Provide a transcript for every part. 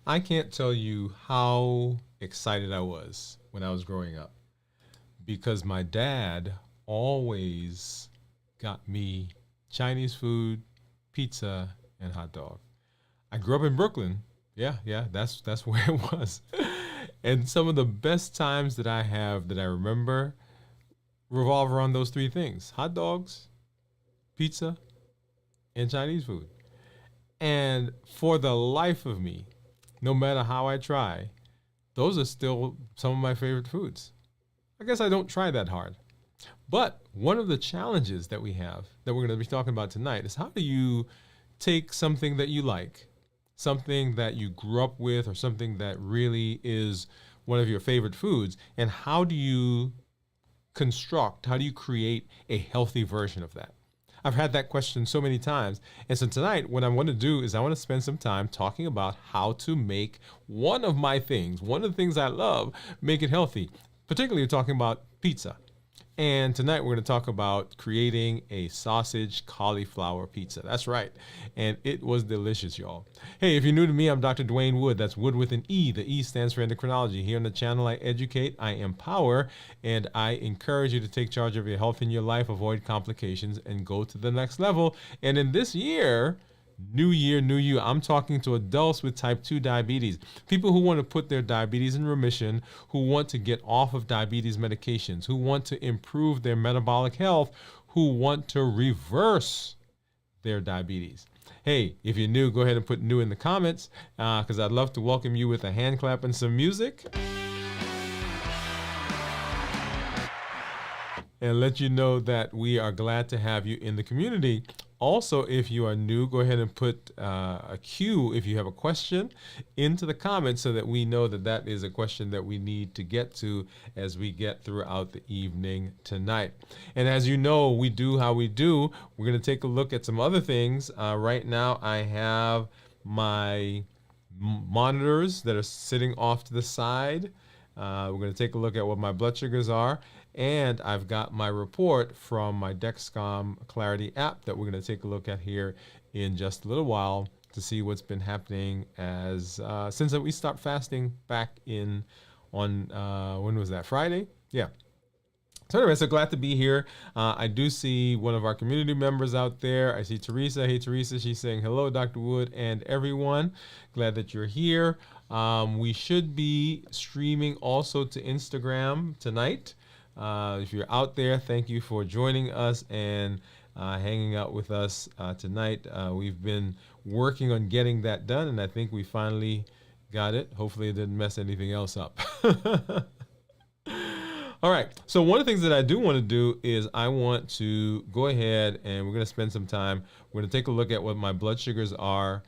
I can't tell you how excited I was when I was growing up because my dad always got me Chinese food, pizza, and hot dog. I grew up in Brooklyn. Yeah, yeah, that's where it was. And some of the best times that I have that I remember revolve around those three things: hot dogs, pizza, and Chinese food. And for the life of me, no matter how I try, those are still some of my favorite foods. I guess I don't try that hard. But one of the challenges that we have that we're going to be talking about tonight is how do you take something that you like, something that you grew up with, or something that really is one of your favorite foods, and how do you create a healthy version of that? I've had that question so many times. And so tonight, what I want to do is I want to spend some time talking about how to make one of the things I love, make it healthy, particularly talking about pizza. And tonight we're going to talk about creating a sausage cauliflower pizza. That's right. And it was delicious, y'all. Hey, if you're new to me, I'm Dr. Dwain Woode. That's Wood with an E. The E stands for endocrinology. Here on the channel, I educate, I empower, and I encourage you to take charge of your health in your life, avoid complications, and go to the next level. And in this year, new year, new you. I'm talking to adults with type 2 diabetes, people who want to put their diabetes in remission, who want to get off of diabetes medications, who want to improve their metabolic health, who want to reverse their diabetes. Hey, if you're new, go ahead and put new in the comments because I'd love to welcome you with a hand clap and some music. And let you know that we are glad to have you in the community. Also, if you are new, go ahead and put a Q if you have a question into the comments so that we know that that is a question that we need to get to as we get throughout the evening tonight. And as you know, we do how we do. We're going to take a look at some other things. Right now, I have my monitors that are sitting off to the side. We're going to take a look at what my blood sugars are. And I've got my report from my Dexcom Clarity app that we're going to take a look at here in just a little while to see what's been happening as since we stopped fasting back on when was that, Friday? Yeah. So anyway, so glad to be here. I do see one of our community members out there. I see Teresa. Hey, Teresa. She's saying hello, Dr. Woode and everyone. Glad that you're here. We should be streaming also to Instagram tonight. If you're out there, thank you for joining us and hanging out with us tonight. We've been working on getting that done, and I think we finally got it. Hopefully it didn't mess anything else up. All right, so one of the things that I do want to do is I want to go ahead and we're going to spend some time. We're going to take a look at what my blood sugars are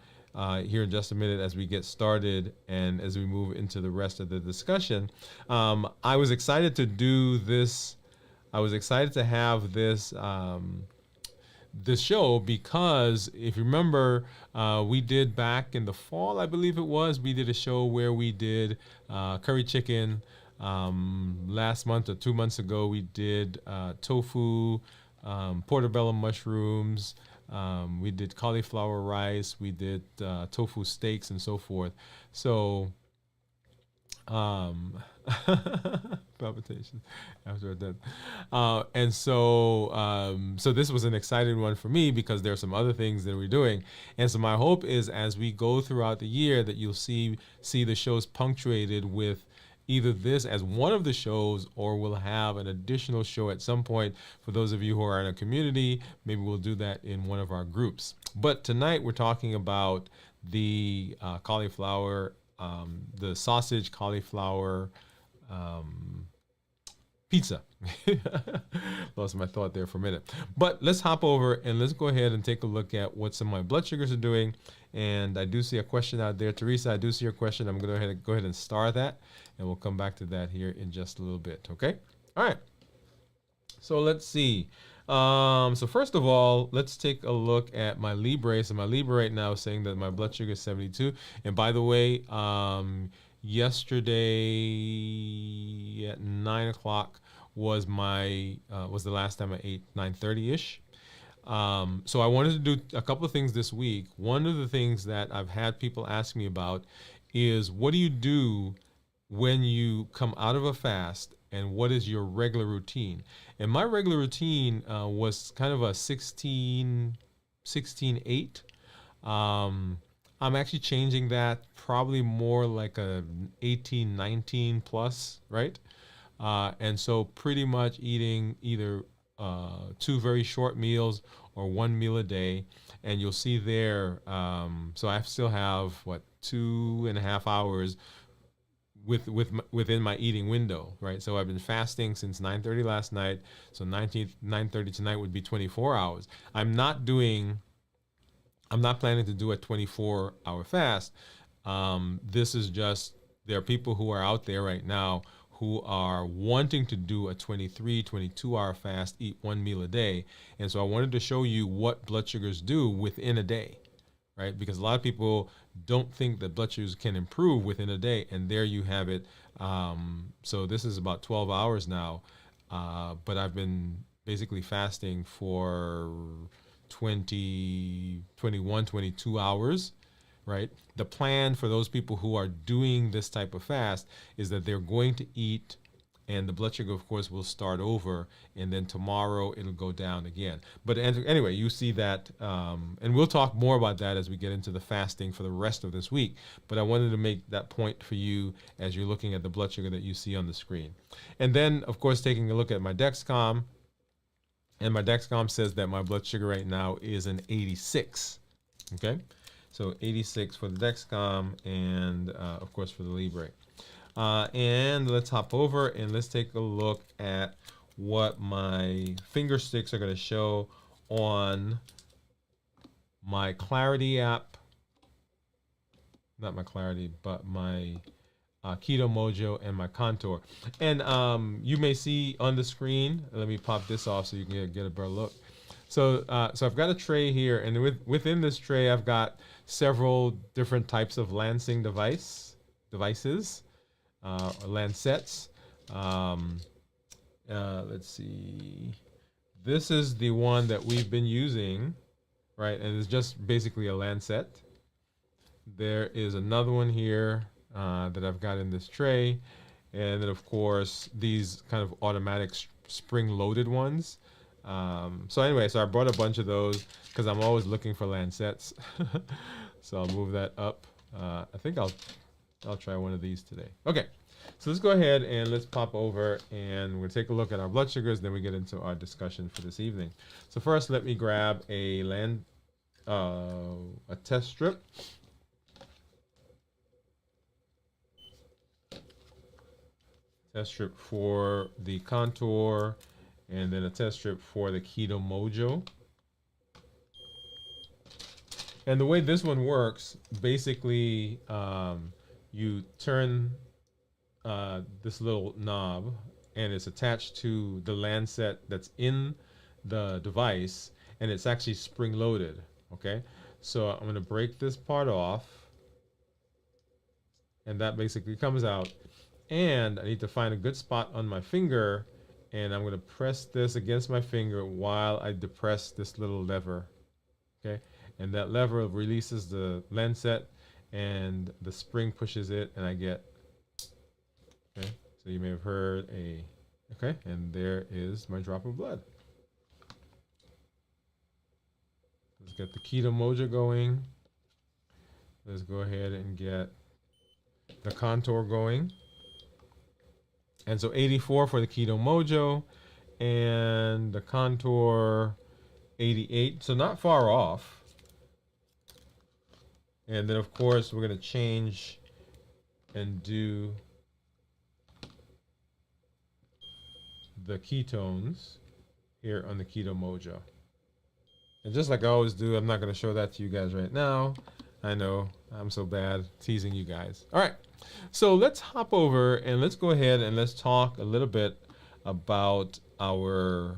here in just a minute as we get started and as we move into the rest of the discussion. I was excited to do this. I was excited to have this this show because if you remember, we did back in the fall, I believe it was, we did a show where we did curry chicken. Last month or 2 months ago, we did tofu, portobello mushrooms. We did cauliflower rice, we did tofu steaks and so forth. So, palpitations after we're done. And so this was an exciting one for me because there are some other things that we're doing. And so my hope is as we go throughout the year that you'll see the shows punctuated with either this as one of the shows or we'll have an additional show at some point. For those of you who are in a community, maybe we'll do that in one of our groups. But tonight we're talking about the cauliflower, the sausage cauliflower pizza. Lost my thought there for a minute. But let's hop over and let's go ahead and take a look at what some of my blood sugars are doing. And I do see a question out there. Teresa, I do see your question. I'm going to go ahead and star that. And we'll come back to that here in just a little bit. Okay? All right. So let's see. So first of all, let's take a look at my Libre. So my Libre right now is saying that my blood sugar is 72. And by the way, yesterday at 9 o'clock was was the last time I ate, 9:30-ish. So I wanted to do a couple of things this week. One of the things that I've had people ask me about is what do you do when you come out of a fast, and what is your regular routine? And my regular routine was kind of a 16-8. I'm actually changing that, probably more like a 18-19 plus, right? And so pretty much eating either two very short meals or one meal a day. And you'll see there, so I still have, what, 2.5 hours within my eating window, right? So I've been fasting since 9:30 last night. So 9:30 tonight would be 24 hours. I'm not planning to do a 24-hour fast. This is just, there are people who are out there right now who are wanting to do a 23, 22-hour fast, eat one meal a day. And so I wanted to show you what blood sugars do within a day, right? Because a lot of people don't think that blood sugars can improve within a day. And there you have it. So this is about 12 hours now. But I've been basically fasting for 20, 21, 22 hours, right? The plan for those people who are doing this type of fast is that they're going to eat, and the blood sugar, of course, will start over, and then tomorrow it'll go down again. But anyway, you see that, and we'll talk more about that as we get into the fasting for the rest of this week. But I wanted to make that point for you as you're looking at the blood sugar that you see on the screen. And then, of course, taking a look at my Dexcom, and my Dexcom says that my blood sugar right now is an 86, okay? So 86 for the Dexcom, and of course for the Libre. And let's hop over and let's take a look at what my finger sticks are going to show on my Clarity app. Not my Clarity, but my Keto Mojo and my Contour. And you may see on the screen, let me pop this off so you can get a better look. So I've got a tray here, and within this tray, I've got several different types of lancing devices, lancets. Let's see. This is the one that we've been using, right? And it's just basically a lancet. There is another one here that I've got in this tray. And then, of course, these kind of automatic spring-loaded ones. So anyway, so I brought a bunch of those because I'm always looking for lancets. So I'll move that up. I think I'll try one of these today. Okay, so let's go ahead and let's pop over and we'll take a look at our blood sugars. Then we get into our discussion for this evening. So first, let me grab a test strip. Test strip for the Contour, and then a test strip for the Keto Mojo. And the way this one works, basically, you turn this little knob, and it's attached to the lancet that's in the device, and it's actually spring-loaded, okay? So I'm going to break this part off, and that basically comes out. And I need to find a good spot on my finger, and I'm going to press this against my finger while I depress this little lever, okay? And that lever releases the lancet, and the spring pushes it, and I get, okay? So you may have heard okay? And there is my drop of blood. Let's get the Keto Mojo going. Let's go ahead and get the Contour going. And so 84 for the Keto Mojo, and the Contour 88, so not far off. And then, of course, we're going to change and do the ketones here on the Keto Mojo. And just like I always do, I'm not going to show that to you guys right now. I know, I'm so bad teasing you guys. All right, so let's hop over and let's go ahead and let's talk a little bit about our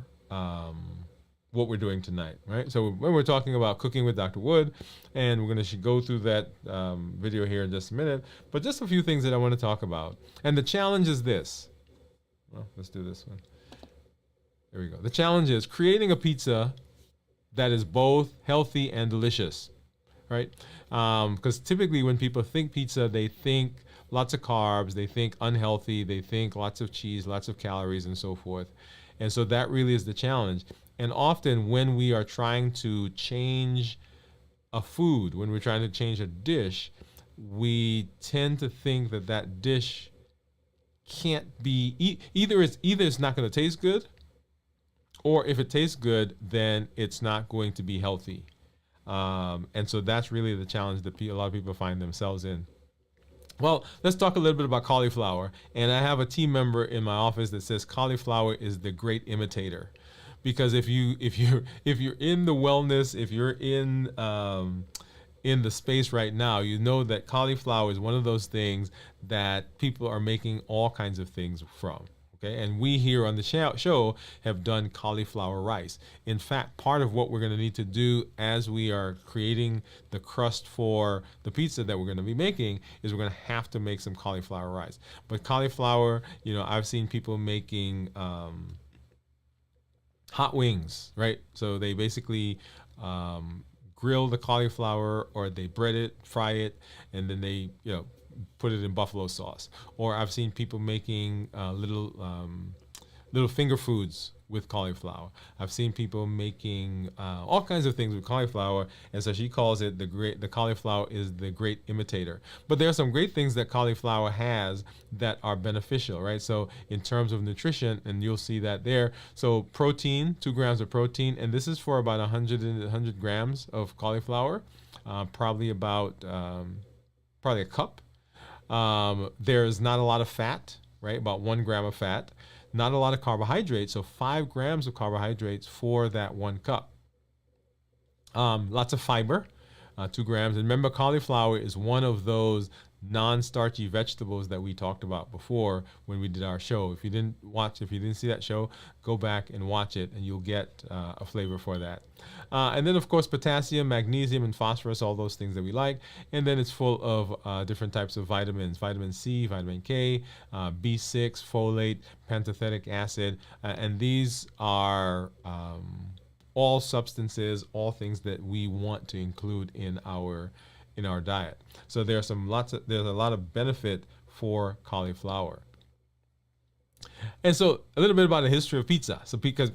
what we're doing tonight, right? So when we're talking about cooking with Dr. Woode, and we're going to go through that video here in just a minute, but just a few things that I want to talk about. And the challenge is this. Well, let's do this one. There we go. The challenge is creating a pizza that is both healthy and delicious. right? Because typically when people think pizza, they think lots of carbs, they think unhealthy, they think lots of cheese, lots of calories, and so forth. And so that really is the challenge. And often when we are trying to change a food, when we're trying to change a dish, we tend to think that that dish can't be either it's not going to taste good, or if it tastes good, then it's not going to be healthy. And so that's really the challenge that a lot of people find themselves in. Well, let's talk a little bit about cauliflower. And I have a team member in my office that says cauliflower is the great imitator, because if you're in the wellness, if you're in the space right now, you know that cauliflower is one of those things that people are making all kinds of things from. Okay, and we here on the show have done cauliflower rice. In fact, part of what we're going to need to do as we are creating the crust for the pizza that we're going to be making is we're going to have to make some cauliflower rice. But cauliflower, I've seen people making hot wings, right? So they basically grill the cauliflower, or they bread it, fry it, and then they put it in buffalo sauce. Or I've seen people making little finger foods with cauliflower. I've seen people making all kinds of things with cauliflower, and so she calls it the cauliflower is the great imitator. But there are some great things that cauliflower has that are beneficial, right? So in terms of nutrition, and you'll see that there. So protein, 2 grams of protein, and this is for about 100 grams of cauliflower, probably a cup. There's not a lot of fat, right? About 1 gram of fat. Not a lot of carbohydrates, so 5 grams of carbohydrates for that 1 cup. Lots of fiber, 2 grams. And remember, cauliflower is one of those non-starchy vegetables that we talked about before when we did our show. If you didn't see that show, go back and watch it, and you'll get a flavor for that. And then, of course, potassium, magnesium, and phosphorus, all those things that we like. And then it's full of different types of vitamins: vitamin C, vitamin K, B6, folate, pantothenic acid, and these are all substances, all things that we want to include in our diet. So there's a lot of benefit for cauliflower. And so a little bit about the history of pizza. So because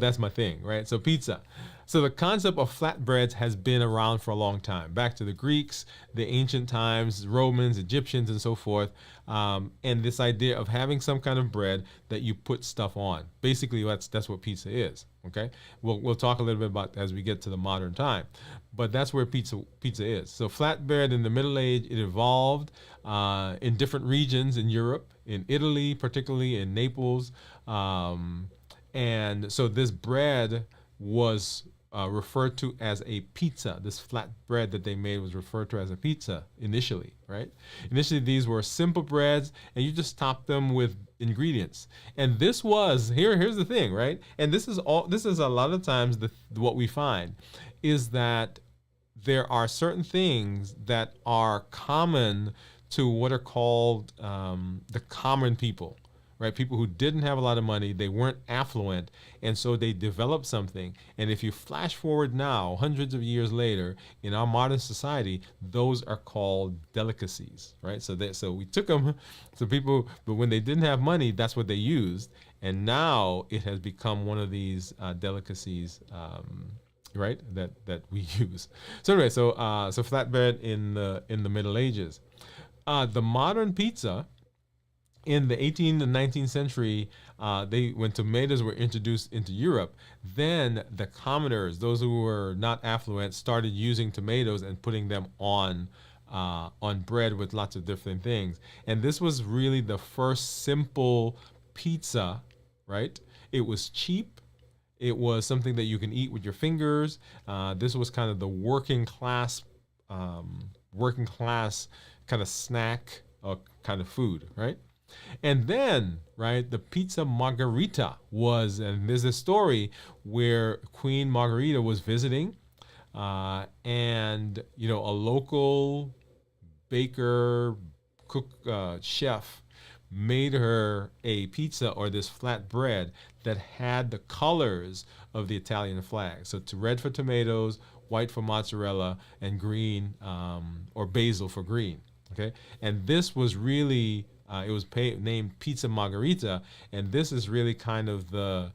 that's my thing, right? So pizza. So the concept of flatbreads has been around for a long time, back to the Greeks, the ancient times, Romans, Egyptians, and so forth. And this idea of having some kind of bread that you put stuff on. Basically, that's what pizza is. Okay, we'll talk a little bit about as we get to the modern time, but that's where pizza is. So flatbread in the Middle Age, it evolved in different regions in Europe, in Italy, particularly in Naples, and so this bread was referred to as a pizza. This flat bread that they made was referred to as a pizza initially, right? Initially, these were simple breads, and you just top them with ingredients. And this was here's the thing, right? And this is a lot of times what we find is that there are certain things that are common to what are called the common people. Right? People who didn't have a lot of money, they weren't affluent, and so they developed something. And if you flash forward now, hundreds of years later, in our modern society, those are called delicacies, right? So we took them, so people, but when they didn't have money, that's what they used, and now it has become one of these delicacies, right? That we use. So anyway, so flatbread in the Middle Ages, the modern pizza. In the 18th and 19th century, when tomatoes were introduced into Europe, then the commoners, those who were not affluent, started using tomatoes and putting them on bread with lots of different things. And this was really the first simple pizza, right? It was cheap. It was something that you can eat with your fingers. This was kind of the working class kind of snack or kind of food, right? And then, right, the pizza margherita and there's a story where Queen Margherita was visiting, and a local baker, cook, chef made her a pizza, or this flat bread that had the colors of the Italian flag. So red for tomatoes, white for mozzarella, and green or basil for green. Okay, and this was really it was named Pizza Margherita, and this is really kind of the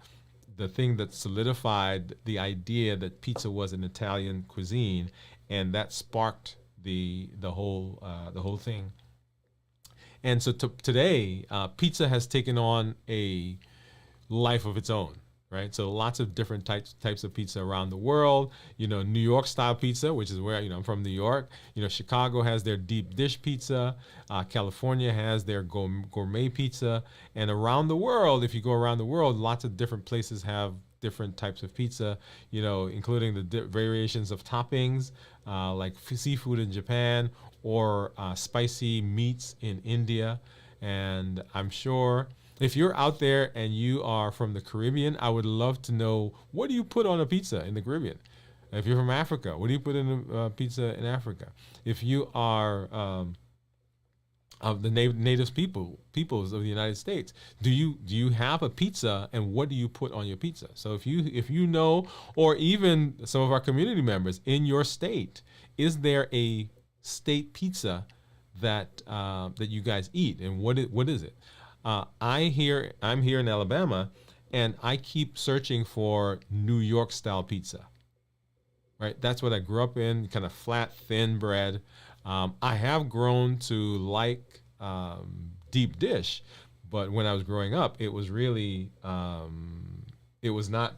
thing that solidified the idea that pizza was an Italian cuisine, and that sparked the whole thing. And so today, pizza has taken on a life of its own, right? So lots of different types of pizza around the world. New York style pizza, which is where I'm from, New York. Chicago has their deep dish pizza. California has their gourmet pizza. And around the world, if you go around the world, lots of different places have different types of pizza, including the variations of toppings, like seafood in Japan, or spicy meats in India. And I'm sure if you're out there and you are from the Caribbean, I would love to know, what do you put on a pizza in the Caribbean? If you're from Africa, what do you put in a pizza in Africa? If you are of the native peoples of the United States, do you have a pizza, and what do you put on your pizza? So if you know, or even some of our community members in your state, is there a state pizza that you guys eat, and what is it? I'm here in Alabama, and I keep searching for New York style pizza. Right, that's what I grew up in, kind of flat, thin bread. I have grown to like deep dish, but when I was growing up, it was really it was not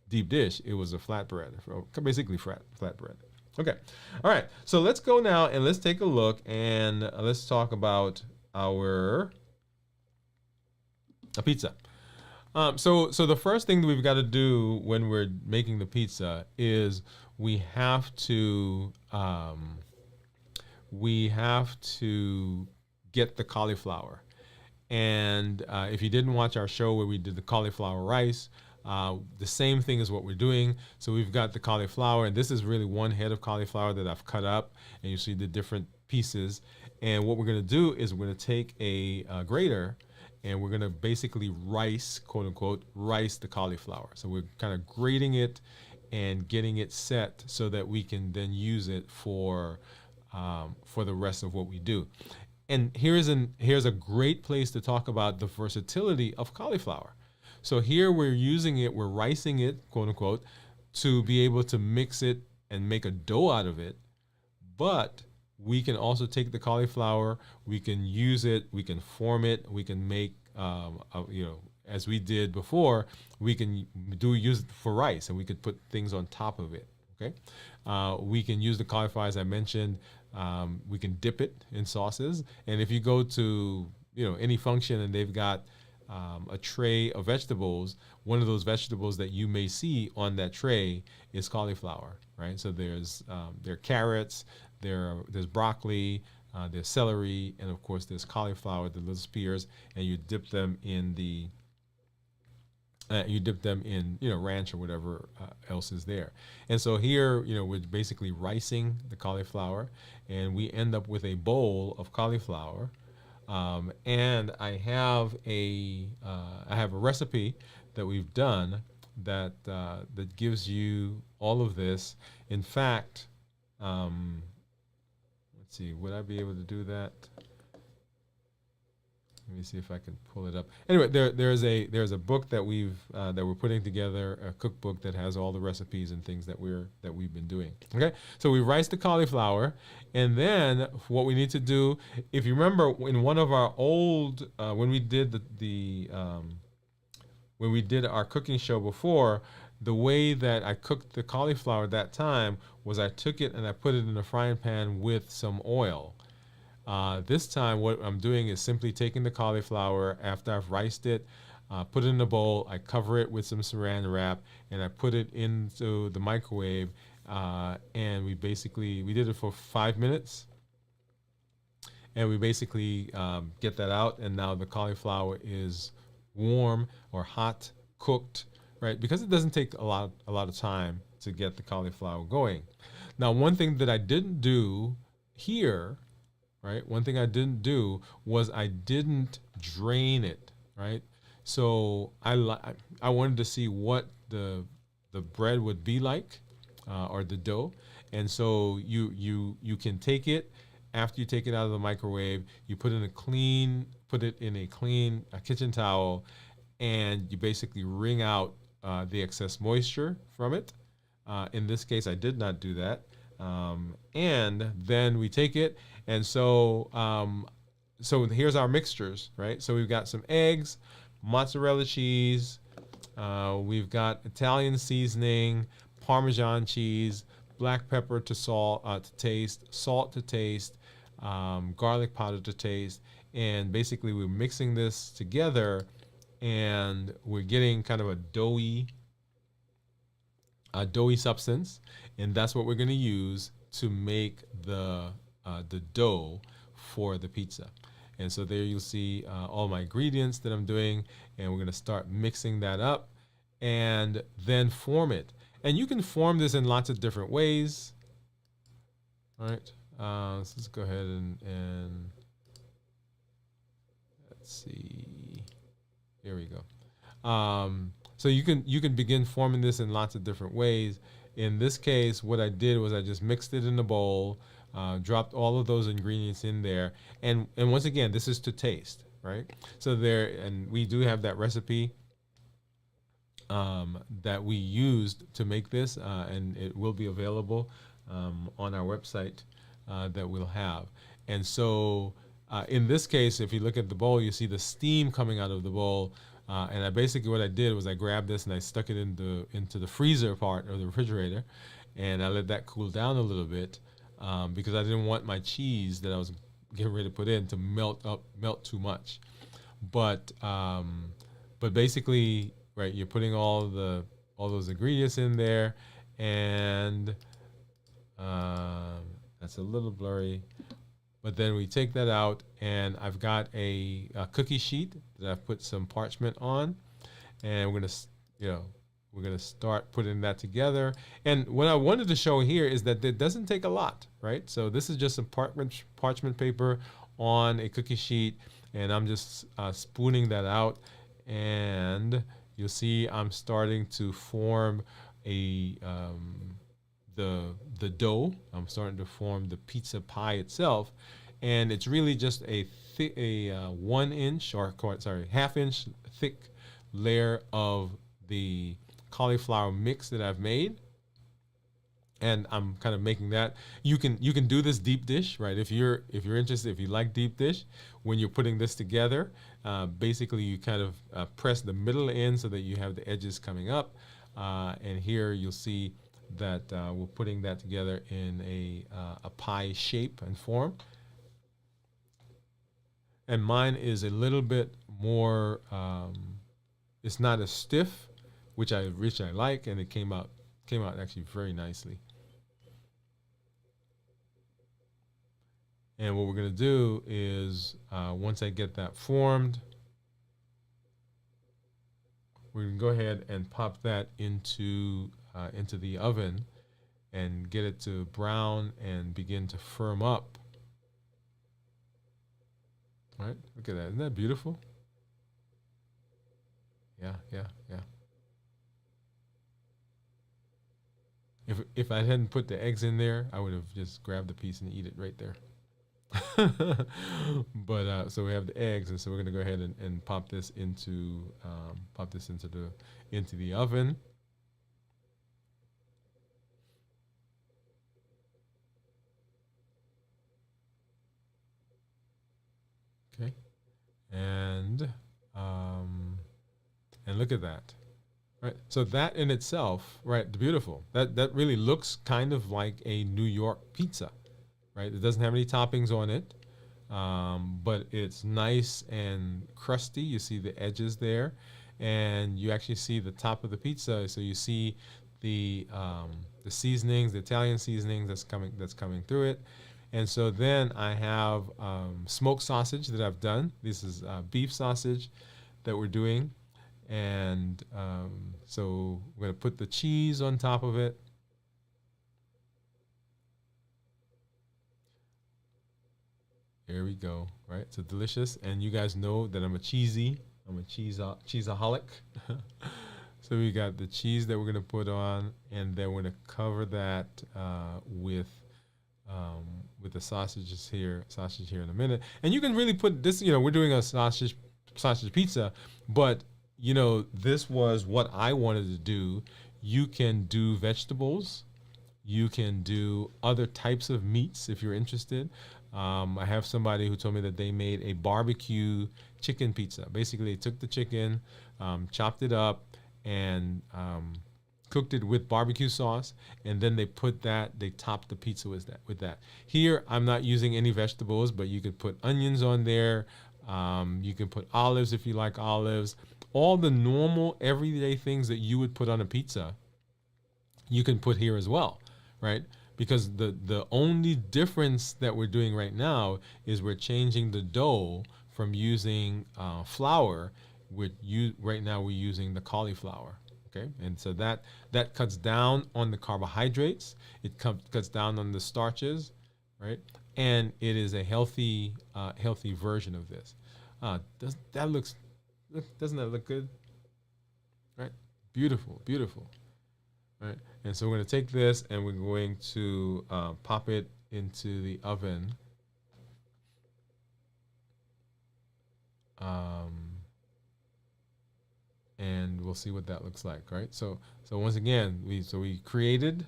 deep dish. It was a flatbread, basically flatbread. Okay, all right. So let's go now and let's take a look, and let's talk about our pizza. So the first thing that we've got to do when we're making the pizza is we have to get the cauliflower. And if you didn't watch our show where we did the cauliflower rice, the same thing is what we're doing. So we've got the cauliflower, and this is really one head of cauliflower that I've cut up, and you see the different pieces. And what we're going to do is we're going to take a grater, and we're going to basically rice, quote unquote, rice the cauliflower. So we're kind of grating it and getting it set so that we can then use it for the rest of what we do. And here's a great place to talk about the versatility of cauliflower. So here we're using it, we're ricing it, quote unquote, to be able to mix it and make a dough out of it. But we can also take the cauliflower, we can use it, we can form it, we can make, as we did before, we can use it for rice, and we could put things on top of it. Okay, we can use the cauliflower, as I mentioned. We can dip it in sauces, and if you go to any function and they've got a tray of vegetables, one of those vegetables that you may see on that tray is cauliflower, right? So there are carrots, there's broccoli, there's celery, and of course there's cauliflower, the little spears, and you dip them in ranch or whatever else is there. And so here, we're basically ricing the cauliflower, and we end up with a bowl of cauliflower. And I have a recipe that we've done that gives you all of this. In fact, let's see, would I be able to do that? Let me see if I can pull it up. Anyway, there's a book that we're putting together, a cookbook that has all the recipes and things that we've been doing. Okay, so we rice the cauliflower, and then what we need to do, if you remember, in one of our old when we did when we did our cooking show before, the way that I cooked the cauliflower that time was I took it and I put it in a frying pan with some oil. This time what I'm doing is simply taking the cauliflower after I've riced it, put it in a bowl, I cover it with some saran wrap, and I put it into the microwave, and we did it for 5 minutes, and we basically get that out, and now the cauliflower is warm or hot, cooked, right? Because it doesn't take a lot of time to get the cauliflower going. Now, one thing that I didn't do here, right? One thing I didn't do was I didn't drain it, right? So I wanted to see what the bread would be like or the dough. And so you can take it after you take it out of the microwave. You put it in a clean kitchen towel, and you basically wring out the excess moisture from it. In this case, I did not do that. And then we take it, and so here's our mixtures, right? So we've got some eggs, mozzarella cheese, we've got Italian seasoning, Parmesan cheese, black pepper to taste, salt to taste, garlic powder to taste, and basically we're mixing this together, and we're getting kind of a doughy substance, and that's what we're going to use to make the dough for the pizza. And so there you'll see all my ingredients that I'm doing, and we're going to start mixing that up and then form it. And you can form this in lots of different ways. All right, so let's go ahead and let's see. Here we go. So you can begin forming this in lots of different ways. In this case, what I did was I just mixed it in a bowl, dropped all of those ingredients in there, and once again, this is to taste, right? So and we do have that recipe that we used to make this, and it will be available on our website that we'll have. And so in this case, if you look at the bowl, you see the steam coming out of the bowl. And I basically, what I did was I grabbed this and I stuck it into the freezer part of the refrigerator, and I let that cool down a little bit because I didn't want my cheese that I was getting ready to put in to melt too much. But basically, right, you're putting all those ingredients in there, and that's a little blurry. But then we take that out, and I've got a cookie sheet that I've put some parchment on, and we're gonna start putting that together. And what I wanted to show here is that it doesn't take a lot, right? So this is just some parchment paper on a cookie sheet, and I'm just spooning that out, and you'll see I'm starting to form the dough. I'm starting to form the pizza pie itself, and it's really just a 1-inch thick layer of the cauliflower mix that I've made, and I'm kind of making that. You can do this deep dish, right? If you're interested, if you like deep dish, when you're putting this together, basically you kind of press the middle in so that you have the edges coming up, and here you'll see that we're putting that together in a pie shape and form. And mine is a little bit more, it's not as stiff, which I like, and it came out actually very nicely. And what we're gonna do is, once I get that formed, we're gonna go ahead and pop that into the oven and get it to brown and begin to firm up. All right, look at that. Isn't that beautiful? Yeah. If I hadn't put the eggs in there, I would have just grabbed the piece and eat it right there. But so we have the eggs, and so we're gonna go ahead and pop this into the oven. Okay, and look at that, right? So that in itself, right, beautiful. That really looks kind of like a New York pizza, right? It doesn't have any toppings on it, but it's nice and crusty. You see the edges there, and you actually see the top of the pizza. So you see the seasonings, the Italian seasonings that's coming through it. And so then I have smoked sausage that I've done. This is beef sausage that we're doing. And so we're going to put the cheese on top of it. There we go, right? So delicious. And you guys know that I'm a cheesaholic. So So we got the cheese that we're gonna put on, and then we're gonna cover that um, with the sausage here in a minute. And you can really put this. We're doing a sausage pizza, but this was what I wanted to do. You can do vegetables. You can do other types of meats if you're interested. I have somebody who told me that they made a barbecue chicken pizza. Basically, they took the chicken, chopped it up, and cooked it with barbecue sauce, and then they topped the pizza with that. Here, I'm not using any vegetables, but you could put onions on there. You can put olives if you like olives. All the normal, everyday things that you would put on a pizza, you can put here as well, right? Because the only difference that we're doing right now is we're changing the dough from using flour. Right now we're using the cauliflower. Okay, and so that cuts down on the carbohydrates. It cuts down on the starches, right? And it is a healthy version of this. Doesn't that look good? Right, beautiful, beautiful. Right, and so we're going to take this and we're going to pop it into the oven. And we'll see what that looks like, right? So once again, we created.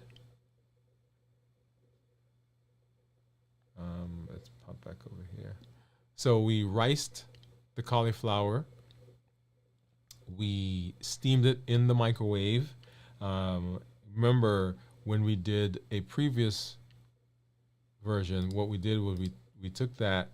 Let's pop back over here. So we riced the cauliflower. We steamed it in the microwave. Remember when we did a previous version, what we did was we took that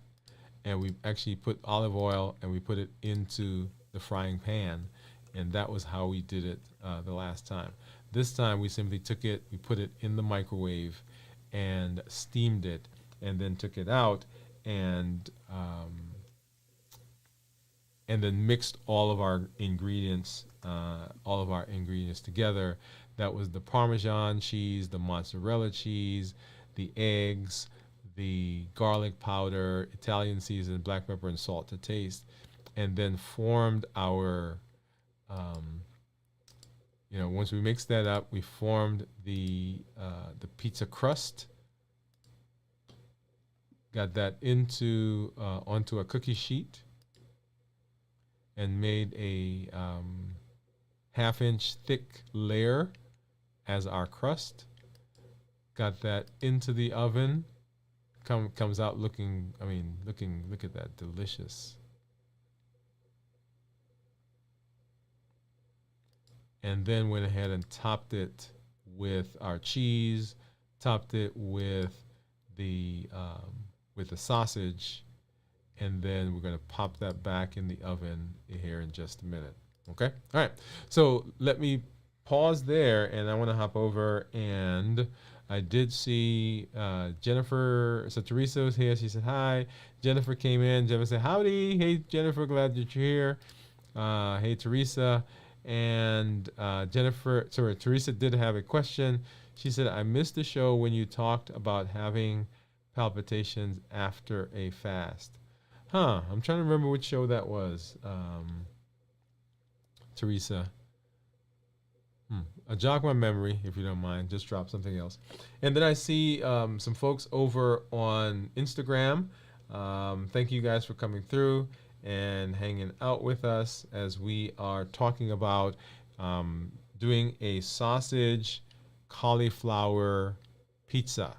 and we actually put olive oil and we put it into the frying pan. And that was how we did it the last time. This time we simply took it, we put it in the microwave and steamed it, and then took it out and then mixed all of our ingredients together. That was the Parmesan cheese, the mozzarella cheese, the eggs, the garlic powder, Italian seasoned black pepper and salt to taste, and then formed our once we mixed that up, we formed the pizza crust, got that onto a cookie sheet, and made a half-inch thick layer as our crust. Got that into the oven. Comes out look at that, delicious. And then went ahead and topped it with our cheese, topped it with the sausage, and then we're going to pop that back in the oven here in just a minute. Okay? All right. So let me pause there, and I want to hop over, and I did see Jennifer. So Teresa was here. She said hi. Jennifer came in. Jennifer said howdy. Hey, Jennifer, glad that you're here. Hey, Teresa. And Teresa did have a question. She said, I missed the show when you talked about having palpitations after a fast. I'm trying to remember which show that was, Teresa. Jog my memory, if you don't mind. Just drop something else. And then I see some folks over on Instagram. Thank you guys for coming through and hanging out with us as we are talking about doing a sausage cauliflower pizza.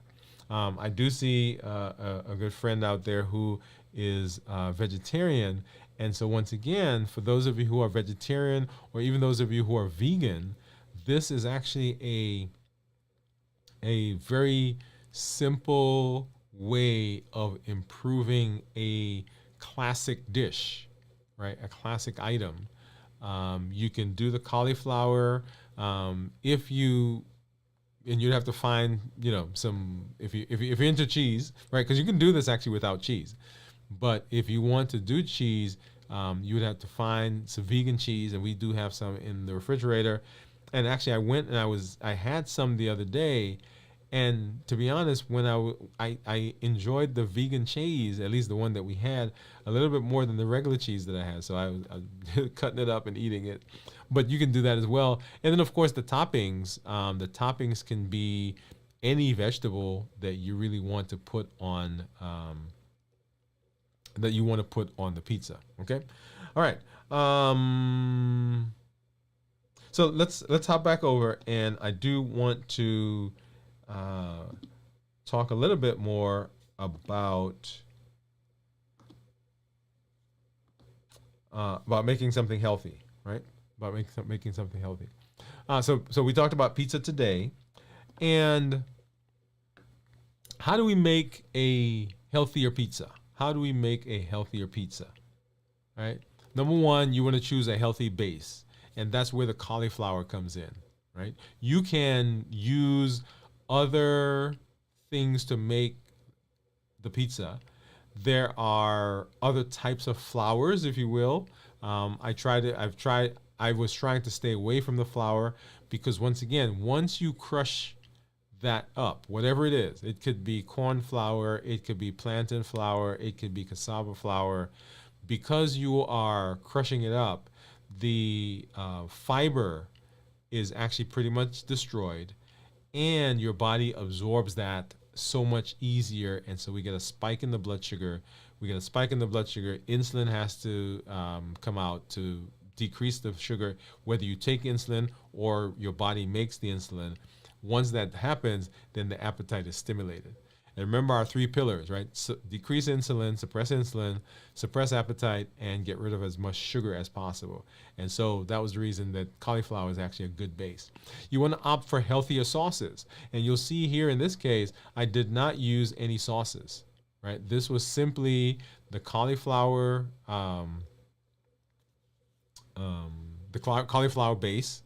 I do see a good friend out there who is vegetarian. And so once again, for those of you who are vegetarian or even those of you who are vegan, this is actually a very simple way of improving a classic dish, right? A classic item. You can do the cauliflower. And you'd have to find, some, if you're into cheese, right? Because you can do this actually without cheese. But if you want to do cheese, you would have to find some vegan cheese, and we do have some in the refrigerator. And actually, I went and I had some the other day, And to be honest, when I enjoyed the vegan cheese, at least the one that we had, a little bit more than the regular cheese that I had. So I was cutting it up and eating it. But you can do that as well. And then of course the toppings. The toppings can be any vegetable that you really want to put on the pizza. Okay, all right. So let's hop back over, and I do want to talk a little bit more about making something healthy, right? About making something healthy. So we talked about pizza today, and how do we make a healthier pizza? How do we make a healthier pizza? Right? Number one, you want to choose a healthy base, and that's where the cauliflower comes in, right? You can use other things to make the pizza. There are other types of flours, if you will. I was trying to stay away from the flour because once you crush that up, whatever it is, it could be corn flour, it could be plantain flour, it could be cassava flour. Because you are crushing it up, the fiber is actually pretty much destroyed, and your body absorbs that so much easier, and so we get a spike in the blood sugar. Insulin has to come out to decrease the sugar, whether you take insulin or your body makes the insulin. Once that happens, then the appetite is stimulated. And remember our 3 pillars, right? So decrease insulin, suppress appetite, and get rid of as much sugar as possible. And so that was the reason that cauliflower is actually a good base. You want to opt for healthier sauces. And you'll see here in this case, I did not use any sauces, right? This was simply the cauliflower, cauliflower base,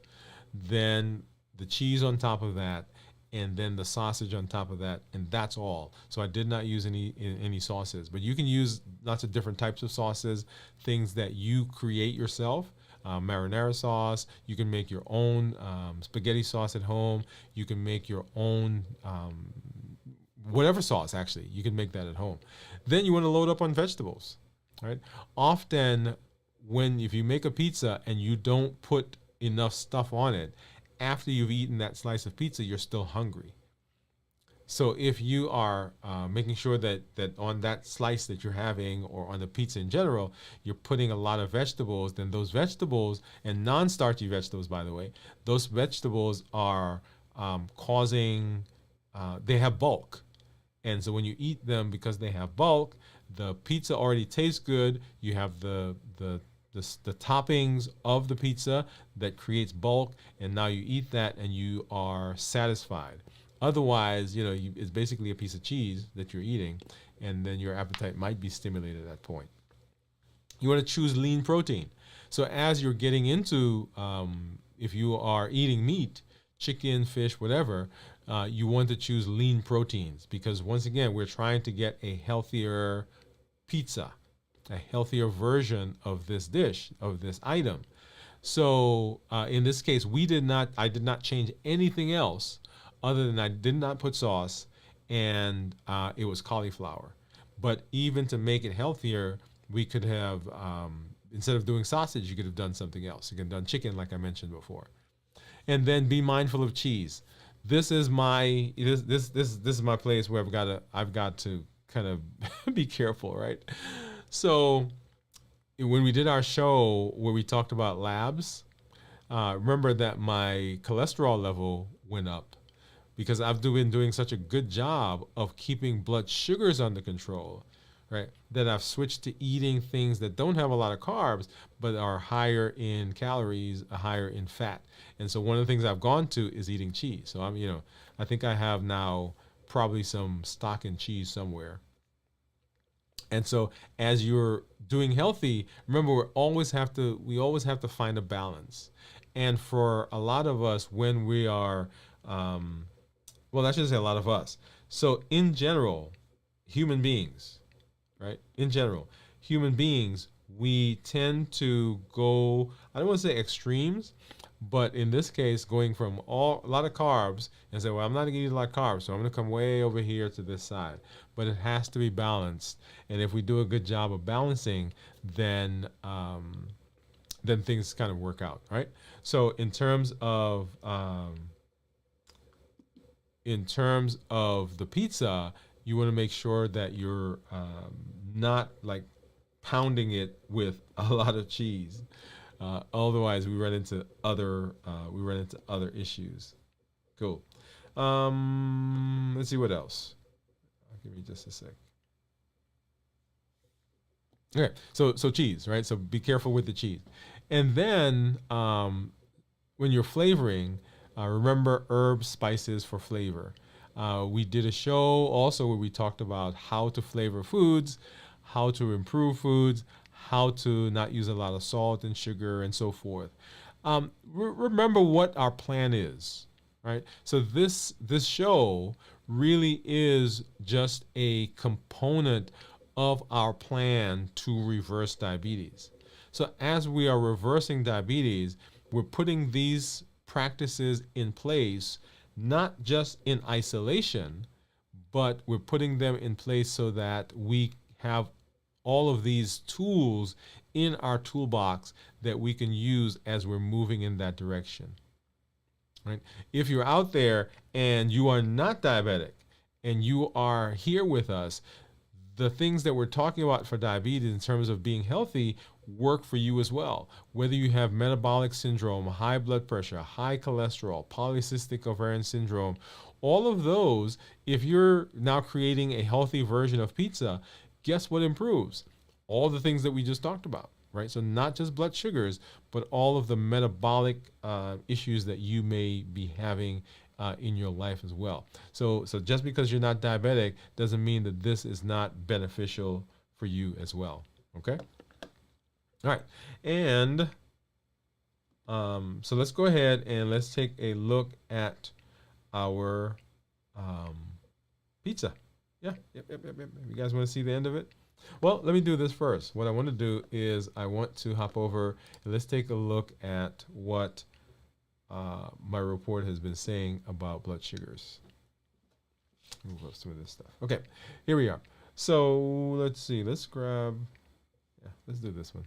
then the cheese on top of that, and then the sausage on top of that, and that's all. So I did not use any sauces, but you can use lots of different types of sauces, things that you create yourself. Marinara sauce. You can make your own spaghetti sauce at home. You can make your own whatever sauce. Actually, you can make that at home. Then you want to load up on vegetables, right? Often, if you make a pizza and you don't put enough stuff on it, after you've eaten that slice of pizza, you're still hungry. So if you are making sure that on that slice that you're having, or on the pizza in general, you're putting a lot of vegetables, then those vegetables, and non-starchy vegetables, by the way, those vegetables are they have bulk. And so when you eat them, because they have bulk, the pizza already tastes good. You have the toppings of the pizza that creates bulk, and now you eat that and you are satisfied. Otherwise, it's basically a piece of cheese that you're eating, and then your appetite might be stimulated at that point. You want to choose lean protein. So as you're getting into, if you are eating meat, chicken, fish, whatever, you want to choose lean proteins, because once again, we're trying to get a healthier pizza, a healthier version of this dish, of this item. So in this case, I did not change anything else other than I did not put sauce, and it was cauliflower. But even to make it healthier, we could have, instead of doing sausage, you could have done something else. You could have done chicken, like I mentioned before. And then be mindful of cheese. This is my this is my place where I've got to kind of be careful, right? So when we did our show where we talked about labs, remember that my cholesterol level went up because I've been doing such a good job of keeping blood sugars under control, right? That I've switched to eating things that don't have a lot of carbs, but are higher in calories, higher in fat. And so one of the things I've gone to is eating cheese. So I think I have now probably some stock in cheese somewhere. And so as you're doing healthy, remember we always have to find a balance. And for a lot of us, when we are, I shouldn't say a lot of us. So in general, human beings, right? In general, human beings, we tend to go, I don't want to say extremes, But in this case, going from a lot of carbs and say, well, I'm not going to eat a lot of carbs, so I'm going to come way over here to this side. But it has to be balanced. And if we do a good job of balancing, then things kind of work out, right? So in terms of the pizza, you want to make sure that you're not like pounding it with a lot of cheese. Otherwise, we run into other issues. Cool. Let's see what else. Give me just a sec. Okay, so cheese, right? So be careful with the cheese, and then when you're flavoring, remember herbs, spices for flavor. We did a show also where we talked about how to flavor foods, how to improve foods, how to not use a lot of salt and sugar and so forth. Remember what our plan is, right? So this show really is just a component of our plan to reverse diabetes. So as we are reversing diabetes, we're putting these practices in place, not just in isolation, but we're putting them in place so that we have all of these tools in our toolbox that we can use as we're moving in that direction. Right? If you're out there and you are not diabetic and you are here with us, the things that we're talking about for diabetes in terms of being healthy work for you as well. Whether you have metabolic syndrome, high blood pressure, high cholesterol, polycystic ovarian syndrome, all of those, if you're now creating a healthy version of pizza, guess what improves? All the things that we just talked about, right? So not just blood sugars, but all of the metabolic issues that you may be having in your life as well. So just because you're not diabetic doesn't mean that this is not beneficial for you as well. Okay. All right. And so let's go ahead and let's take a look at our pizza. Yeah. Yep. You guys want to see the end of it? Well, let me do this first. What I want to do is I want to hop over and let's take a look at what my report has been saying about blood sugars. Move up some of this stuff. Okay, here we are. So let's see. Let's do this one.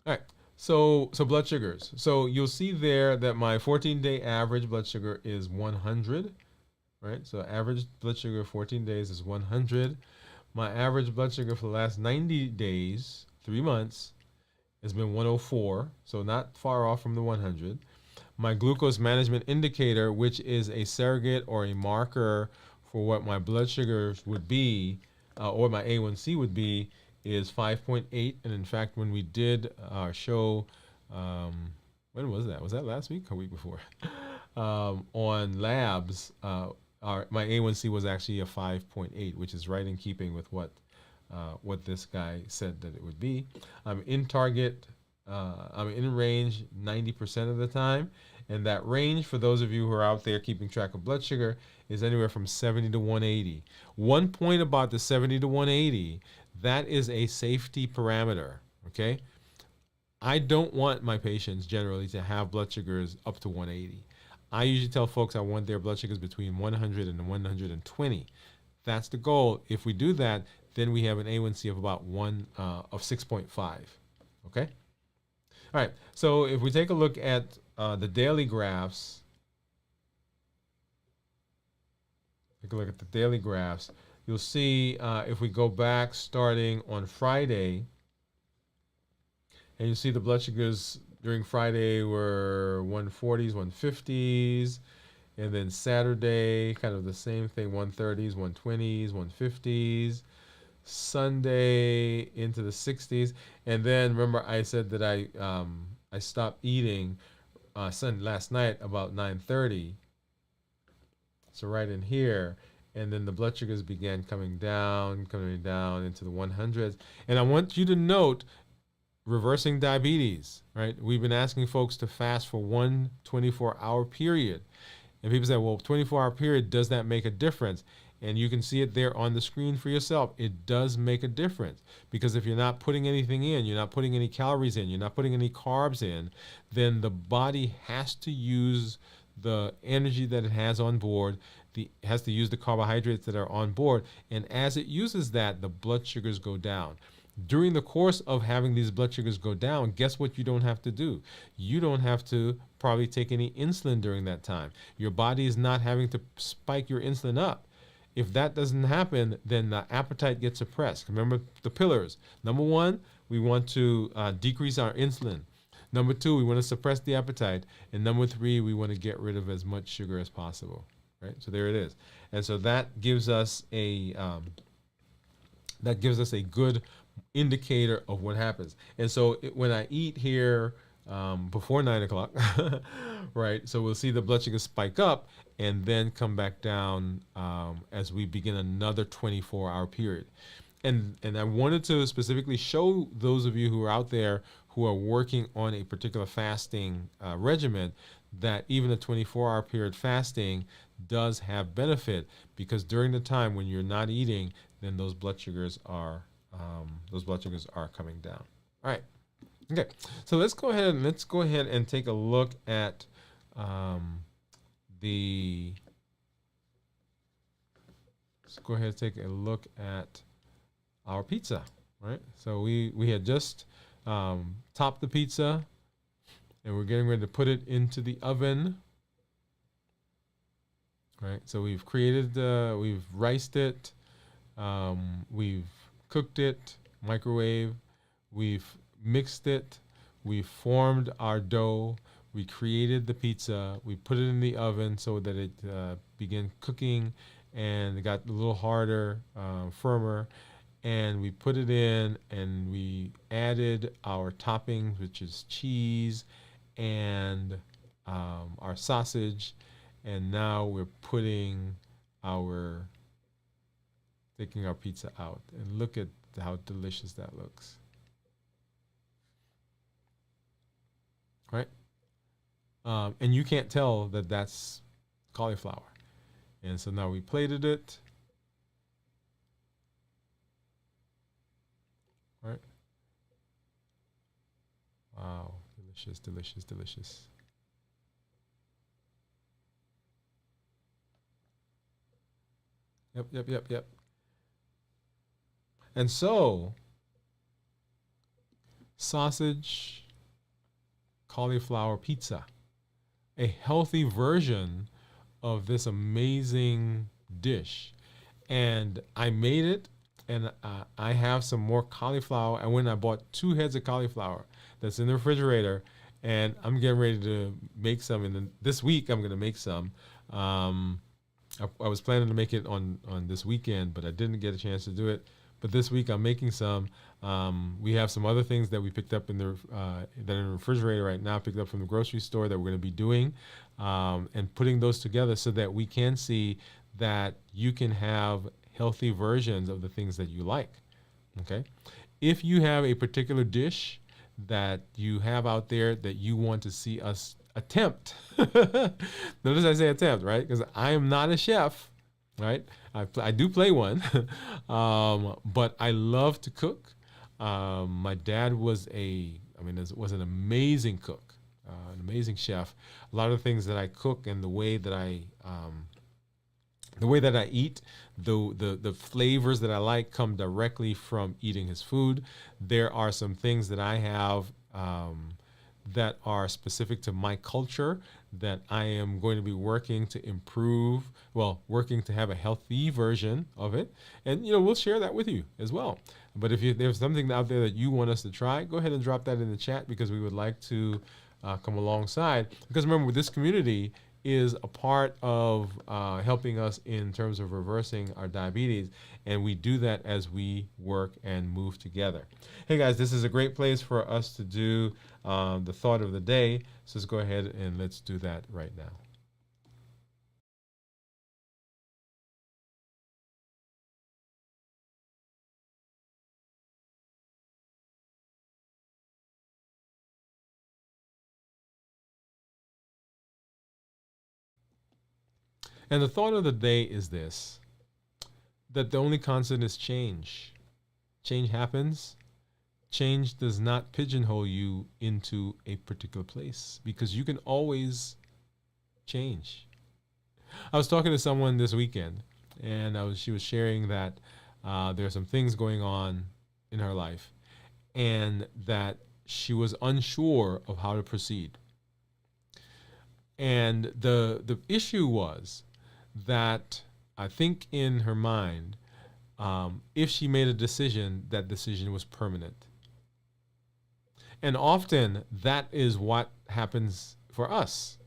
All right. So blood sugars. So you'll see there that my 14-day average blood sugar is 100. Right. So average blood sugar 14 days is 100. My average blood sugar for the last 90 days, 3 months, has been 104, so not far off from the 100. My glucose management indicator, which is a surrogate or a marker for what my blood sugars would be, or my A1C would be, is 5.8. And in fact, when we did our show, when was that? Was that last week or week before? On labs, my A1C was actually a 5.8, which is right in keeping with what this guy said that it would be. I'm in target, I'm in range 90% of the time. And that range, for those of you who are out there keeping track of blood sugar, is anywhere from 70 to 180. One point about the 70 to 180, that is a safety parameter, okay? I don't want my patients generally to have blood sugars up to 180. I usually tell folks I want their blood sugars between 100 and 120. That's the goal. If we do that, then we have an A1C of about 6.5. Okay? All right. So if we take a look at the daily graphs, you'll see if we go back starting on Friday, and you see the blood sugars during Friday were 140s, 150s, and then Saturday, kind of the same thing, 130s, 120s, 150s. Sunday into the 60s, and then remember I said that I stopped eating last night about 9:30. So right in here, and then the blood sugars began coming down into the 100s. And I want you to note reversing diabetes, right? We've been asking folks to fast for 1 24-hour period. And people say, well, 24-hour period, does that make a difference? And you can see it there on the screen for yourself. It does make a difference, because if you're not putting anything in, you're not putting any calories in, you're not putting any carbs in, then the body has to use the energy that it has on board. Has to use the carbohydrates that are on board. And as it uses that, the blood sugars go down. During the course of having these blood sugars go down, guess what you don't have to do? You don't have to probably take any insulin during that time. Your body is not having to spike your insulin up. If that doesn't happen, then the appetite gets suppressed. Remember the pillars. Number one, we want to decrease our insulin. Number two, we want to suppress the appetite. And number three, we want to get rid of as much sugar as possible. Right? So there it is. And so that gives us a good indicator of what happens. And so when I eat here before 9 o'clock, right? So we'll see the blood sugar spike up and then come back down as we begin another 24-hour period. And I wanted to specifically show those of you who are out there who are working on a particular fasting regimen that even a 24-hour period fasting does have benefit, because during the time when you're not eating, then those blood sugars are coming down. All right. Okay. So let's go ahead and take a look at our pizza, right? So we had just topped the pizza, and we're getting ready to put it into the oven. Right. So we've riced it, we've cooked it, microwave, we've mixed it, we've formed our dough, we created the pizza, we put it in the oven so that it began cooking, and it got a little harder, firmer, and we put it in, and we added our toppings, which is cheese and our sausage, and now we're taking our pizza out, and look at how delicious that looks. Right? And you can't tell that that's cauliflower. And so now we plated it. Right? Wow, delicious, delicious, delicious. Yep. And so, sausage, cauliflower pizza, a healthy version of this amazing dish. And I made it, and I have some more cauliflower. I bought 2 heads of cauliflower that's in the refrigerator, and I'm getting ready to make some. And then this week, I'm going to make some. I was planning to make it on this weekend, but I didn't get a chance to do it. But this week I'm making some. We have some other things that we picked up that are in the refrigerator right now, picked up from the grocery store, that we're going to be doing, and putting those together so that we can see that you can have healthy versions of the things that you like. Okay? If you have a particular dish that you have out there that you want to see us attempt, notice I say attempt, right? Because I am not a chef, right? I do play one, but I love to cook. My dad was an amazing cook, an amazing chef. A lot of the things that I cook and the way that I eat, the flavors that I like come directly from eating his food. There are some things that I have that are specific to my culture that I am going to be working to improve, working to have a healthy version of it. And, we'll share that with you as well. But if there's something out there that you want us to try, go ahead and drop that in the chat, because we would like to come alongside. Because remember, this community is a part of helping us in terms of reversing our diabetes, and we do that as we work and move together. Hey guys, this is a great place for us to do the thought of the day, so let's go ahead and let's do that right now. And the thought of the day is this: that the only constant is change. Change happens. Change does not pigeonhole you into a particular place because you can always change. I was talking to someone this weekend, and she was sharing that there are some things going on in her life, and that she was unsure of how to proceed. And the issue was that I think in her mind, if she made a decision, that decision was permanent. And often that is what happens for us.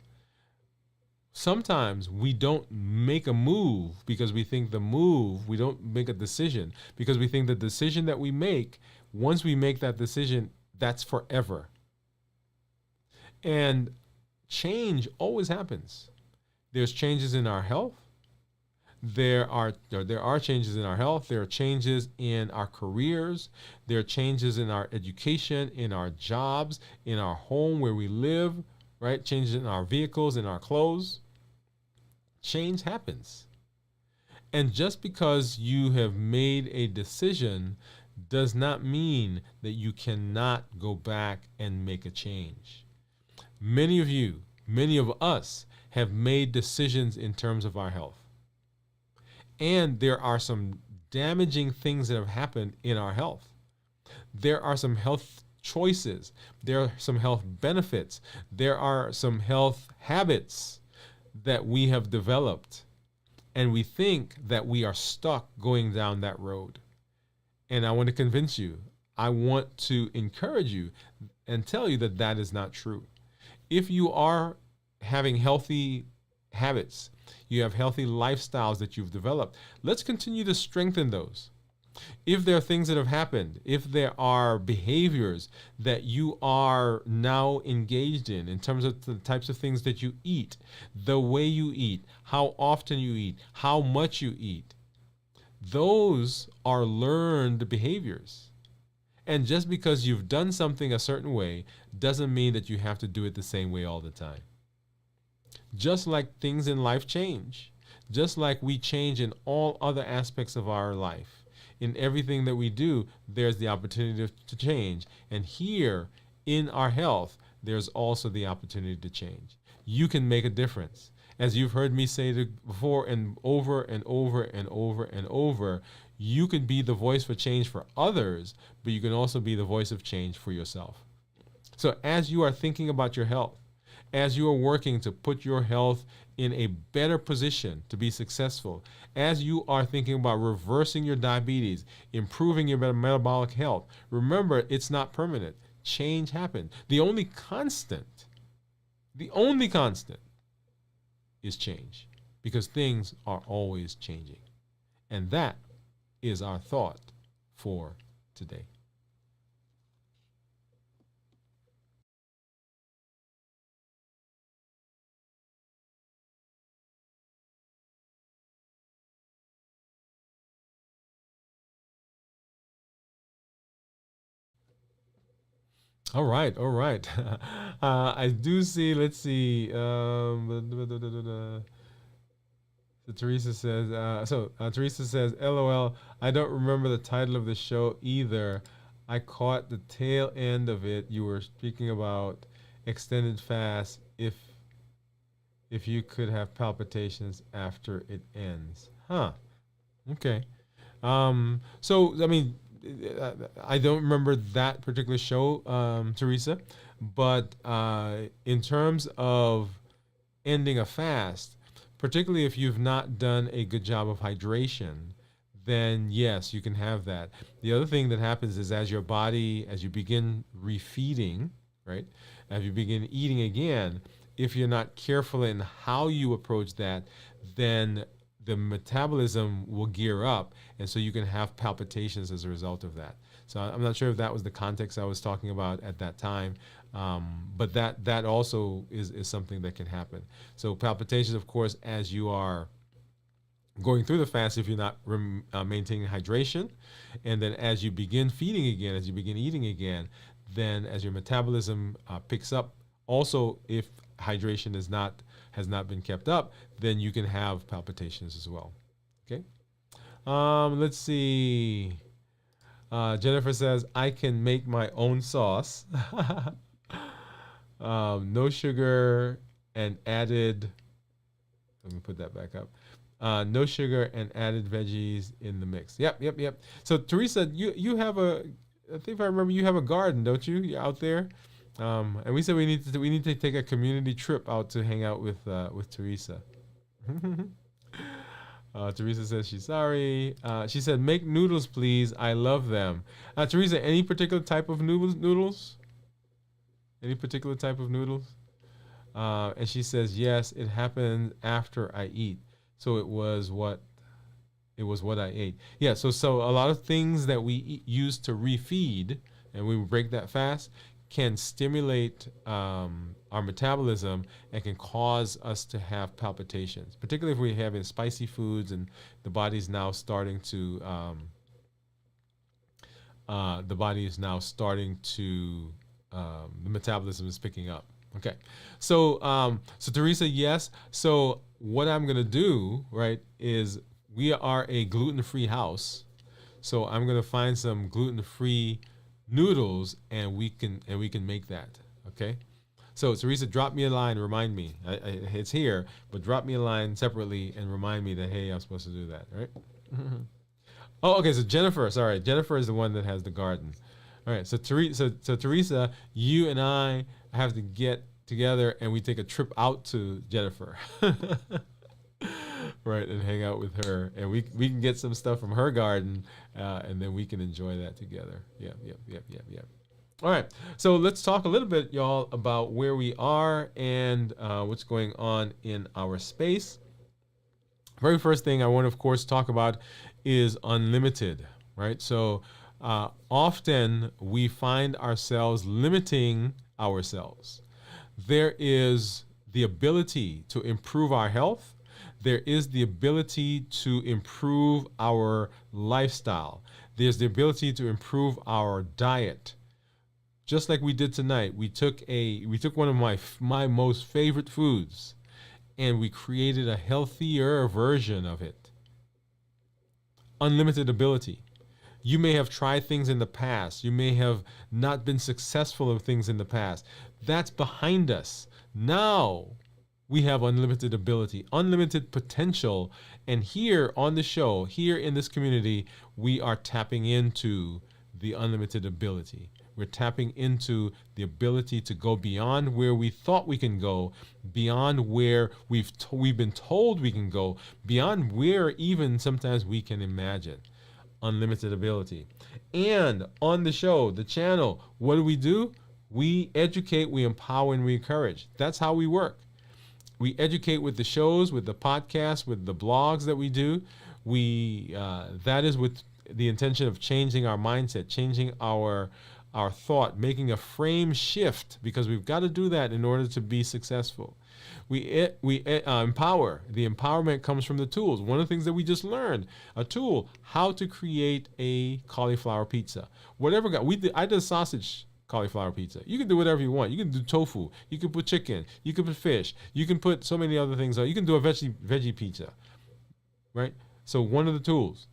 Sometimes we don't make a move because we think we don't make a decision because we think the decision that we make, once we make that decision, that's forever. And change always happens. There's changes in our health. There are changes in our health. There are changes in our careers. There are changes in our education, in our jobs, in our home where we live, right? Changes in our vehicles, in our clothes. Change happens. And just because you have made a decision does not mean that you cannot go back and make a change. Many of us have made decisions in terms of our health. And there are some damaging things that have happened in our health. There are some health choices. There are some health benefits. There are some health habits that we have developed. And we think that we are stuck going down that road. And I want to convince you, I want to encourage you and tell you that that is not true. If you are having healthy habits, you have healthy lifestyles that you've developed, let's continue to strengthen those. If there are things that have happened, if there are behaviors that you are now engaged in terms of the types of things that you eat, the way you eat, how often you eat, how much you eat, those are learned behaviors. And just because you've done something a certain way doesn't mean that you have to do it the same way all the time. Just like things in life change, just like we change in all other aspects of our life, in everything that we do, there's the opportunity to change. And here in our health, there's also the opportunity to change. You can make a difference. As you've heard me say before and over and over and over and over, you can be the voice for change for others, but you can also be the voice of change for yourself. So as you are thinking about your health, as you are working to put your health in a better position to be successful, as you are thinking about reversing your diabetes, improving your metabolic health, remember, it's not permanent. Change happens. The only constant is change, because things are always changing. And that is our thought for today. All right, all right. I do see. Let's see. So Teresa says. Teresa says, "LOL. I don't remember the title of the show either. I caught the tail end of it. You were speaking about extended fast. If you could have palpitations after it ends, huh? Okay. So I mean, I don't remember that particular show, Teresa, but in terms of ending a fast, particularly if you've not done a good job of hydration, then yes, you can have that. The other thing that happens is as you begin refeeding, right, as you begin eating again, if you're not careful in how you approach that, then the metabolism will gear up, and so you can have palpitations as a result of that. So I'm not sure if that was the context I was talking about at that time, but that also is something that can happen. So palpitations, of course, as you are going through the fast, if you're not maintaining hydration, and then as you begin feeding again, as you begin eating again, then as your metabolism picks up, also if hydration has not been kept up, then you can have palpitations as well. Okay. Let's see. Jennifer says, I can make my own sauce. No sugar and added, let me put that back up. No sugar and added veggies in the mix. Yep. So Teresa, you have I think if I remember, you have a garden, don't you? You're out there. And we said we need to take a community trip out to hang out with Teresa. Teresa says she's sorry. She said, make noodles, please. I love them. Teresa, any particular type of noodles? Any particular type of noodles? And she says, yes, it happened after I eat. So it was what I ate. Yeah, so a lot of things that we use to refeed, and we break that fast, can stimulate our metabolism and can cause us to have palpitations, particularly if we're having spicy foods and the body's now starting to the metabolism is picking up. Okay, so Teresa, yes. So what I'm gonna do, right, is we are a gluten-free house, so I'm gonna find some gluten-free noodles and we can make that. Okay, so Teresa, drop me a line, remind me. It's here, but drop me a line separately and remind me that, hey, I'm supposed to do that, right? Oh, okay. So Jennifer is the one that has the garden. All right. So Teresa, you and I have to get together and we take a trip out to Jennifer. Right, and hang out with her, and we can get some stuff from her garden, and then we can enjoy that together. Yep. All right, so let's talk a little bit, y'all, about where we are and what's going on in our space. Very first thing I want to, of course, talk about is unlimited, right? So often we find ourselves limiting ourselves. There is the ability to improve our health. There is the ability to improve our lifestyle. There's the ability to improve our diet. Just like we did tonight, we took one of my most favorite foods and we created a healthier version of it. Unlimited ability. You may have tried things in the past. You may have not been successful in things in the past. That's behind us. Now we have unlimited ability, unlimited potential. And here on the show, here in this community, we are tapping into the unlimited ability. We're tapping into the ability to go beyond where we thought we can go, beyond where we've been told we can go, beyond where even sometimes we can imagine. Unlimited ability. And on the show, the channel, what do? We educate, we empower, and we encourage. That's how we work. We educate with the shows, with the podcasts, with the blogs that we do. That is with the intention of changing our mindset, changing our thought, making a frame shift, because we've got to do that in order to be successful. We empower. The empowerment comes from the tools. One of the things that we just learned, a tool, how to create a cauliflower pizza. Whatever I did sausage cauliflower pizza. You can do whatever you want. You can do tofu. You can put chicken. You can put fish. You can put so many other things. You can do a veggie pizza, right? So one of the tools.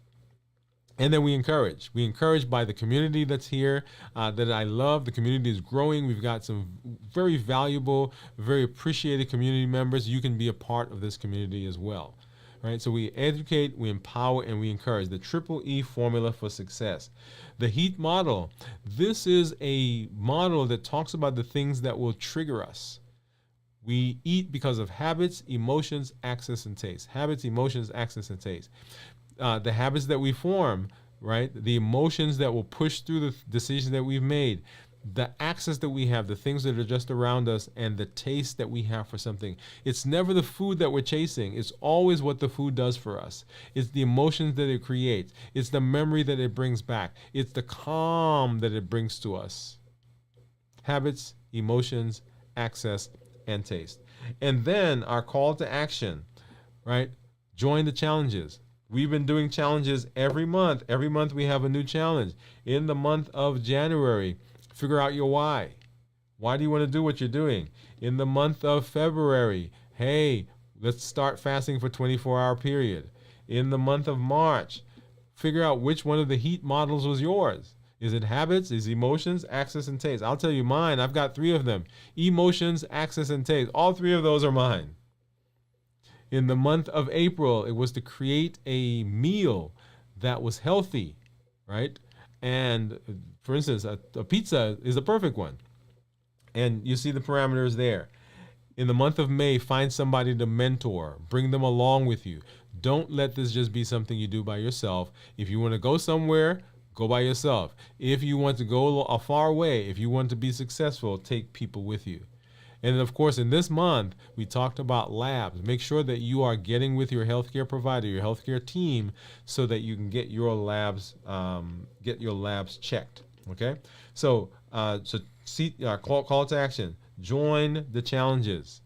And then we encourage. We encourage by the community that's here that I love. The community is growing. We've got some very valuable, very appreciated community members. You can be a part of this community as well. Right? So we educate, we empower, and we encourage. The Triple E formula for success. The HEAT model. This is a model that talks about the things that will trigger us. We eat because of habits, emotions, access, and taste. Habits, emotions, access, and taste. The habits that we form, right? The emotions that will push through the decisions that we've made, the access that we have, the things that are just around us, and the taste that we have for something. It's never the food that we're chasing. It's always what the food does for us. It's the emotions that it creates. It's the memory that it brings back. It's the calm that it brings to us. Habits, emotions, access, and taste. And then our call to action, right? Join the challenges. We've been doing challenges every month. Every month we have a new challenge. In the month of January, figure out your why. Why do you want to do what you're doing? In the month of February, hey, let's start fasting for 24-hour period. In the month of March, figure out which one of the heat models was yours. Is it habits? Is it emotions, access, and taste? I'll tell you mine. I've got 3 of them. Emotions, access, and taste. All 3 of those are mine. In the month of April, it was to create a meal that was healthy, right? And for instance, a pizza is a perfect one. And you see the parameters there. In the month of May, find somebody to mentor. Bring them along with you. Don't let this just be something you do by yourself. If you want to go somewhere, go by yourself. If you want to go a far way, if you want to be successful, take people with you. And of course, in this month, we talked about labs. Make sure that you are getting with your healthcare provider, your healthcare team, so that you can get your labs checked. Okay. So call to action. Join the challenges.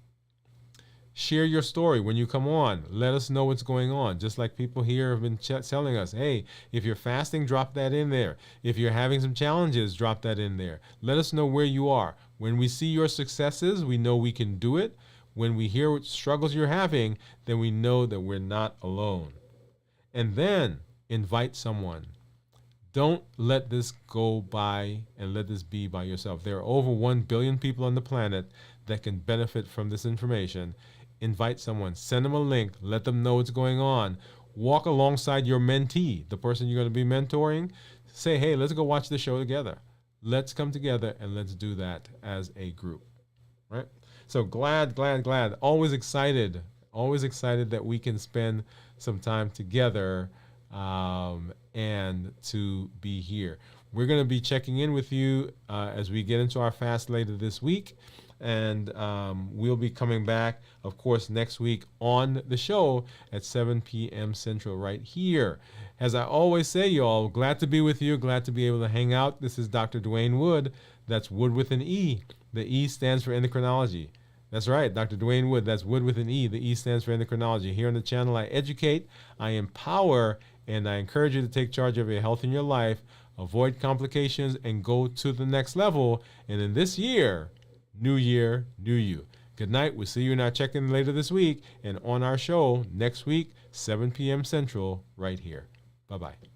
Share your story when you come on. Let us know what's going on. Just like people here have been telling us, hey, if you're fasting, drop that in there. If you're having some challenges, drop that in there. Let us know where you are. When we see your successes, we know we can do it. When we hear what struggles you're having, then we know that we're not alone. And then invite someone. Don't let this go by and let this be by yourself. There are over 1 billion people on the planet that can benefit from this information. Invite someone, send them a link, let them know what's going on. Walk alongside your mentee, the person you're going to be mentoring. Say, hey, let's go watch the show together. Let's come together and let's do that as a group, right? So glad. Always excited that we can spend some time together and to be here. We're going to be checking in with you as we get into our fast later this week. And we'll be coming back, of course, next week on the show at 7 p.m. Central right here. As I always say, y'all, glad to be with you, glad to be able to hang out. This is Dr. Dwain Woode. That's Wood with an E. The E stands for endocrinology. That's right, Dr. Dwain Woode. That's Wood with an E. The E stands for endocrinology. Here on the channel, I educate, I empower, and I encourage you to take charge of your health in your life, avoid complications, and go to the next level. And in this year, new year, new you. Good night. We'll see you in our check-in later this week and on our show next week, 7 p.m. Central, right here. Bye-bye.